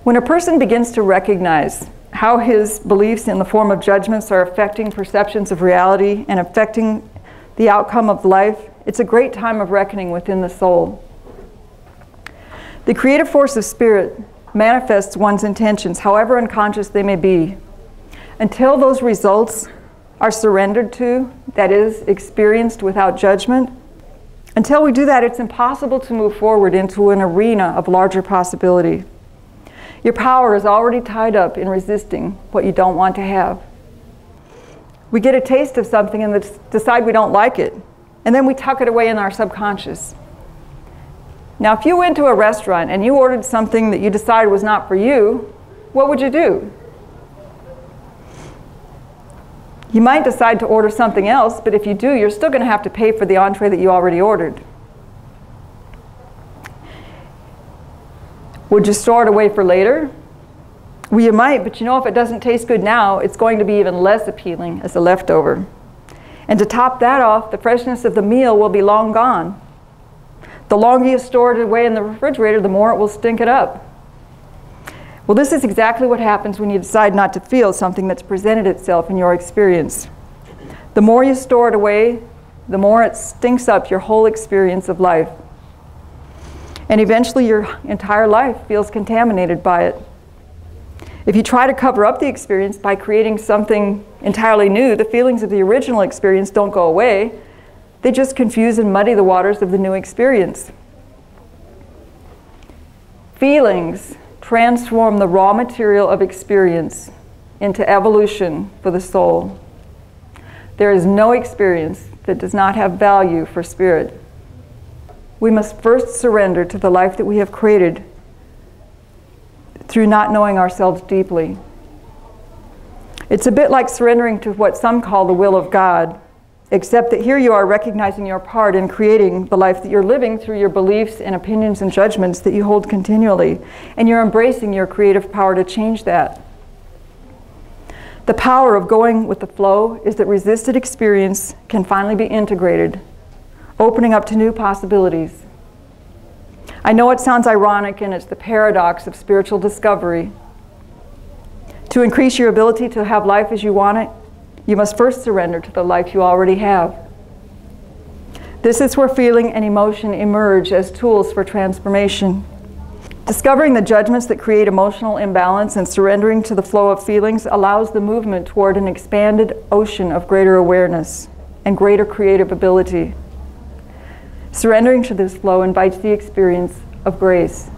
When a person begins to recognize how his beliefs in the form of judgments are affecting perceptions of reality and affecting the outcome of life, it's a great time of reckoning within the soul. The creative force of spirit manifests one's intentions, however unconscious they may be. Until those results are surrendered to, that is, experienced without judgment, until we do that, it's impossible to move forward into an arena of larger possibility. Your power is already tied up in resisting what you don't want to have. We get a taste of something and decide we don't like it, and then we tuck it away in our subconscious. Now, if you went to a restaurant and you ordered something that you decided was not for you, what would you do? You might decide to order something else, but if you do, you're still going to have to pay for the entree that you already ordered. Would you store it away for later? Well, you might, but you know, if it doesn't taste good now, it's going to be even less appealing as a leftover. And to top that off, the freshness of the meal will be long gone. The longer you store it away in the refrigerator, the more it will stink it up. Well, this is exactly what happens when you decide not to feel something that's presented itself in your experience. The more you store it away, the more it stinks up your whole experience of life. And eventually your entire life feels contaminated by it. If you try to cover up the experience by creating something entirely new, the feelings of the original experience don't go away. They just confuse and muddy the waters of the new experience. Feelings transform the raw material of experience into evolution for the soul. There is no experience that does not have value for spirit. We must first surrender to the life that we have created through not knowing ourselves deeply. It's a bit like surrendering to what some call the will of God, except that here you are recognizing your part in creating the life that you're living through your beliefs and opinions and judgments that you hold continually, and you're embracing your creative power to change that. The power of going with the flow is that resisted experience can finally be integrated, opening up to new possibilities. I know it sounds ironic, and it's the paradox of spiritual discovery. To increase your ability to have life as you want it, you must first surrender to the life you already have. This is where feeling and emotion emerge as tools for transformation. Discovering the judgments that create emotional imbalance and surrendering to the flow of feelings allows the movement toward an expanded ocean of greater awareness and greater creative ability. Surrendering to this flow invites the experience of grace.